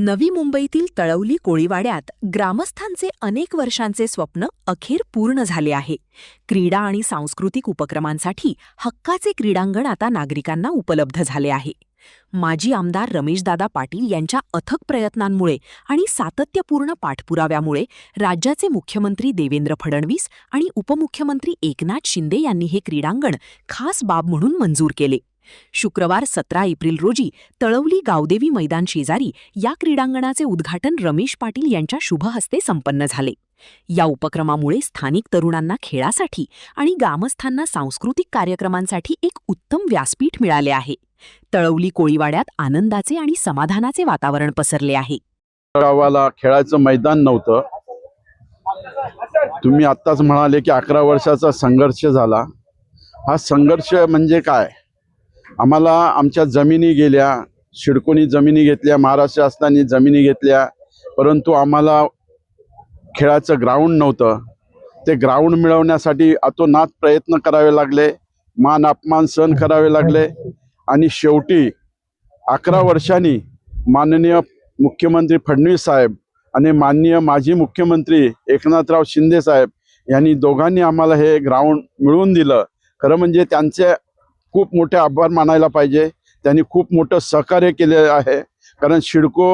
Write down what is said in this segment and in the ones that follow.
नवी मुंबईतील तळवली कोळीवाड्यात ग्रामस्थांचे अनेक वर्षांचे स्वप्न अखेर पूर्ण झाले आहे. क्रीडा आणि सांस्कृतिक उपक्रमांसाठी हक्काचे क्रीडांगण आता नागरिकांना उपलब्ध झाले आहे. माजी आमदार रमेशदादा पाटील यांच्या अथक प्रयत्नांमुळे आणि सातत्यपूर्ण पाठपुराव्यामुळे राज्याचे मुख्यमंत्री देवेंद्र फडणवीस आणि उपमुख्यमंत्री एकनाथ शिंदे यांनी हे क्रीडांगण खास बाब म्हणून मंजूर केले. शुक्रवार 17 एप्रिल रोजी तळवली गावदेवी मैदान शेजारी या क्रीडांगणाचे उद्घाटन रमेश पाटील यांच्या शुभ हस्ते संपन्न झाले. या उपक्रमामुळे स्थानिक तरुणांना खेळासाठी आणि ग्रामस्थांना सांस्कृतिक कार्यक्रमांसाठी एक उत्तम व्यासपीठ मिळाले आहे. तळवली कोळीवाड्यात आनंदाचे आणि समाधानाचे वातावरण पसरले आहे. गावाला खेळाचं मैदान नव्हतं. तुम्ही आत्ताच म्हणाले की 11 वर्षाचा संघर्ष झाला. हा संघर्ष म्हणजे काय? आम्हाला आमच्या जमिनी गेल्या, शिडकोनी जमिनी घेतल्या, महाराष्ट्र शासनाने जमिनी घेतल्या, परंतु आम्हाला खेळाचं ग्राउंड नव्हतं. ते ग्राउंड मिळवण्यासाठी अतोनात प्रयत्न करावे लागले, मान अपमान सहन करावे लागले आणि शेवटी 11 वर्षांनी माननीय मुख्यमंत्री फडणवीस साहेब आणि माननीय माजी मुख्यमंत्री एकनाथराव शिंदे साहेब यांनी दोघांनी आम्हाला हे ग्राउंड मिळवून दिलं. खरं म्हणजे त्यांचे खूप मोठे आभार मानायला पाहिजे. त्यांनी खूप मोठं सहकार्य केले आहे. कारण शिडको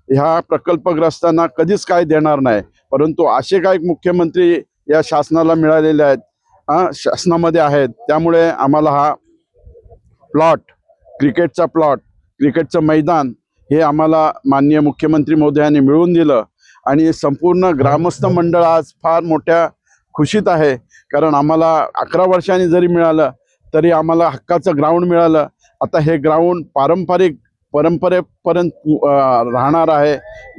ह्या प्रकल्पग्रस्तांना कधीच काय देणार नाही, परंतु असे काही मुख्यमंत्री या शासनाला मिळालेले आहेत, शासनामध्ये आहेत. त्यामुळे आम्हाला हा प्लॉट, क्रिकेटचं मैदान हे आम्हाला माननीय मुख्यमंत्री महोदयांनी मिळवून दिलं आणि संपूर्ण ग्रामस्थ मंडळ आज फार मोठ्या खुशीत आहे. कारण आम्हाला 11 वर्षांनी जरी मिळालं तरी आम्हाला हक्काचं ग्राउंड मिळालं. आता हे ग्राउंड परंपरेपर्यंत राहणार आहे.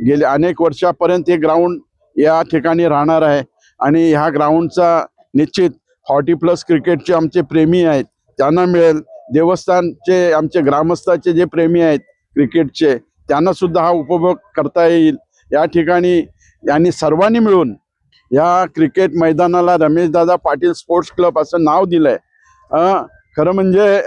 गेले अनेक वर्षापर्यंत हे ग्राउंड या ठिकाणी राहणार आहे आणि ह्या ग्राउंडचा निश्चित 40+ क्रिकेटचे आमचे प्रेमी आहेत त्यांना मिळेल. देवस्थानचे आमचे ग्रामस्थाचे जे प्रेमी आहेत क्रिकेटचे त्यांना सुद्धा हा उपभोग करता येईल. या ठिकाणी यांनी सर्वांनी मिळून या क्रिकेट मैदानाला रमेशदादा पाटील स्पोर्ट्स क्लब असं नाव दिलंय. खरं म्हणजे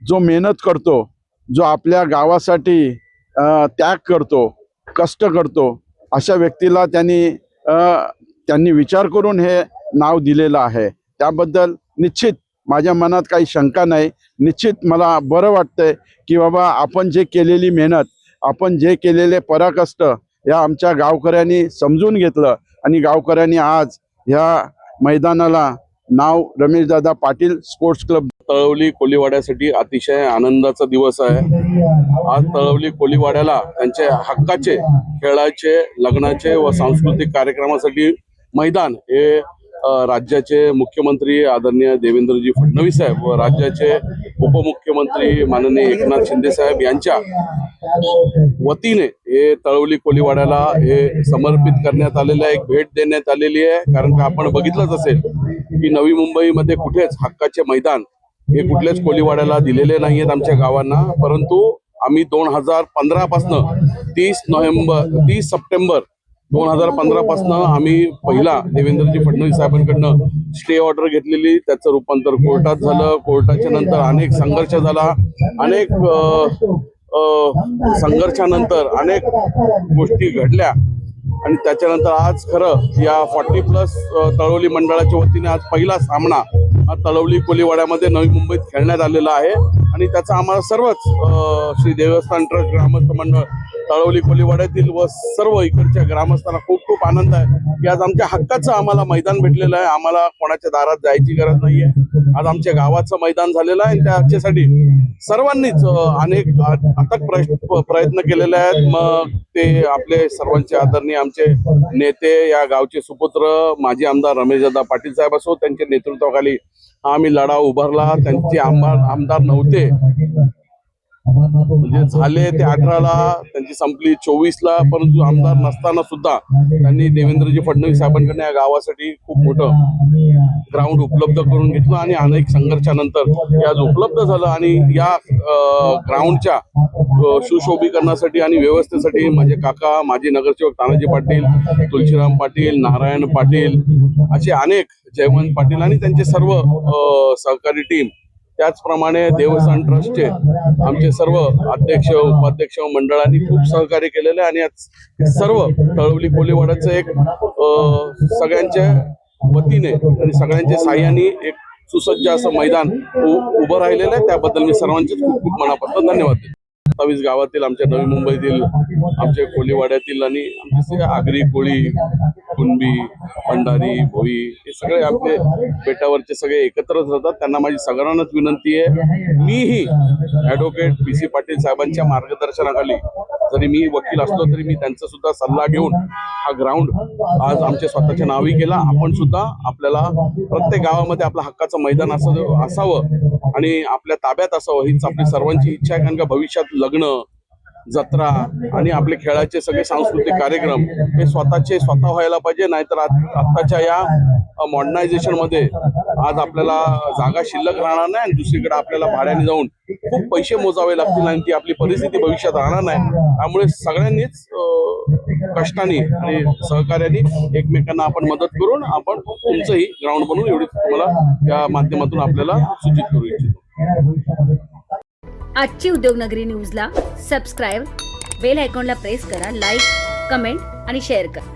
जो मेहनत करतो, जो आपल्या गावासाठी त्याग करतो, कष्ट करतो, अशा व्यक्तीला त्यांनी विचार करून हे नाव दिलेलं आहे. त्याबद्दल निश्चित माझ्या मनात काही शंका नाही. निश्चित मला बरं वाटतंय की बाबा आपण जे केलेली मेहनत, आपण जे केलेले पराकष्ट या आमच्या गावकऱ्यांनी समजून घेतलं आणि गावकऱ्यांनी आज ह्या मैदानाला नाव रमेशदादा पाटील स्पोर्ट्स क्लब. तळवली कोळीवाड्यासाठी अतिशय आनंदाचा दिवस आहे. आज तळवली कोळीवाड्याला त्यांचे हक्काचे खेळाचे, लग्नाचे व सांस्कृतिक कार्यक्रमासाठी मैदान हे राज्याचे मुख्यमंत्री आदरणीय देवेंद्रजी फडणवीस साहेब व राज्याचे उपमुख्यमंत्री माननीय एकनाथ शिंदे साहेब यांच्या वतीने हे तळवली कोळीवाड्याला हे समर्पित करण्यात आलेलं आहे, एक भेट देण्यात आलेली आहे. कारण का आपण बघितलंच असेल की नवी मुंबईमध्ये कुठेच हक्काचे मैदान हे कुठल्याच कोळीवाड्याला दिलेले नाही आहेत आमच्या गावांना. परंतु आम्ही 2015 पासून 30 सप्टेंबर 2015 पासून आम्ही पहिला देवेंद्रजी फडणवीस साहेबांकडनं स्टे ऑर्डर घेतलेली, त्याचं रूपांतर कोर्टात झालं. कोर्टाच्या नंतर अनेक संघर्ष झाला, अनेक संघर्षानंतर अनेक गोष्टी घडल्या आणि त्याच्यानंतर आज खरं या 40+ तळवली मंडळाच्या वतीने आज पहिला सामना हा तळवली कोळीवाड्यामध्ये नवी मुंबईत खेळण्यात आलेला आहे आणि त्याचा आम्हाला सर्वच श्री देवस्थान ट्रस्ट ग्रामस्थ मंडळ तळवली कोळीवाड्यातील व सर्व इकडच्या ग्रामस्थांना खूप खूप आनंद आहे की आज आमच्या हक्काचं आम्हाला मैदान भेटलेलं आहे. आम्हाला कोणाच्या दारात जायची गरज नाहीये. आज आमच्या गावाचं मैदान झालेलं आहे. त्याच्यासाठी सर्वांनीच अनेक अथक प्रयत्न केलेले आहेत. मग ते आपले सर्वांचे आदरणीय आमचे नेते, या गावचे सुपुत्र माजी आमदार रमेशदादा पाटील साहेब असो, त्यांच्या नेतृत्वाखाली आम्ही लढा उभारला. त्यांचे आमदार नव्हते म्हणजे झाले ते 18ला, त्यांची संपली 24ला, परंतु आमदार नसताना सुद्धा त्यांनी देवेंद्रजी फडणवीस साहेबांकडे या गावासाठी खूप मोठं ग्राउंड उपलब्ध करून घेतलं आणि अनेक संघर्षानंतर हे आज उपलब्ध झालं. आणि या ग्राउंडच्या सुशोभीकरणासाठी आणि व्यवस्थेसाठी माझे काका, माजी नगरसेवक तानाजी पाटील, तुलसीराम पाटील, नारायण पाटील असे अनेक, जयवंत पाटील आणि त्यांचे सर्व सहकारी टीम त्याचप्रमाणे देवस्थान ट्रस्टचे आमचे सर्व अध्यक्ष उपाध्यक्ष मंडळांनी खूप सहकार्य केलेलं आहे आणि आज सर्व तळवली कोलीवाड्याचं एक सगळ्यांच्या वतीने आणि सगळ्यांच्या साह्याने एक सुसज्ज असं मैदान उभं राहिलेलं आहे. त्याबद्दल मी सर्वांचेच खूप खूप मनापासून धन्यवाद देतो. 27 गावातील आमच्या नवी मुंबईतील आमच्या कोलीवाड्यातील आणि आमचे आगरी कोळी कुणबी भंडारी भोई हे सगळे आपले बेटावरचे सगळे एकत्रच राहतात. त्यांना माझी सगळ्यांनाच विनंती आहे, मीही ॲडव्होकेट PC पाटील साहेबांच्या मार्गदर्शनाखाली जरी मी वकील असलो तरी मी त्यांचा सुद्धा सल्ला घेऊन हा ग्राउंड आज आमच्या स्वतःच्या नावी केला. आपण सुद्धा आपल्याला प्रत्येक गावामध्ये आपलं हक्काचं मैदान असावं आणि आपल्या ताब्यात असावं हीच आपली सर्वांची इच्छा आहे. कारण का भविष्यात लग्न जत्रा आणि आपले खेळाचे सगळे सांस्कृतिक कार्यक्रम हे स्वतः व्हायला पाहिजे. नाहीतर आत्ताच्या या मॉडर्नायझेशन मध्ये आज आपल्याला जागा शिल्लक राहणार नाही आणि दुसरीकडे आपल्याला भाड्याने जाऊन खूप पैसे मोजावे लागतील आणि ती आपली परिस्थिती भविष्यात राहणार नाही. त्यामुळे सगळ्यांनीच कष्टाने आणि सहकार्याने एकमेकांना आपण मदत करून आपण तुमचंही ग्राउंड बनवून एवढी तुम्हाला या माध्यमातून आपल्याला सूचित करू इच्छितो. आजची उद्योगनगरी न्यूजला सबस्क्राईब, बेल आयकॉनला प्रेस करा, लाईक, कमेंट आणि शेअर करा.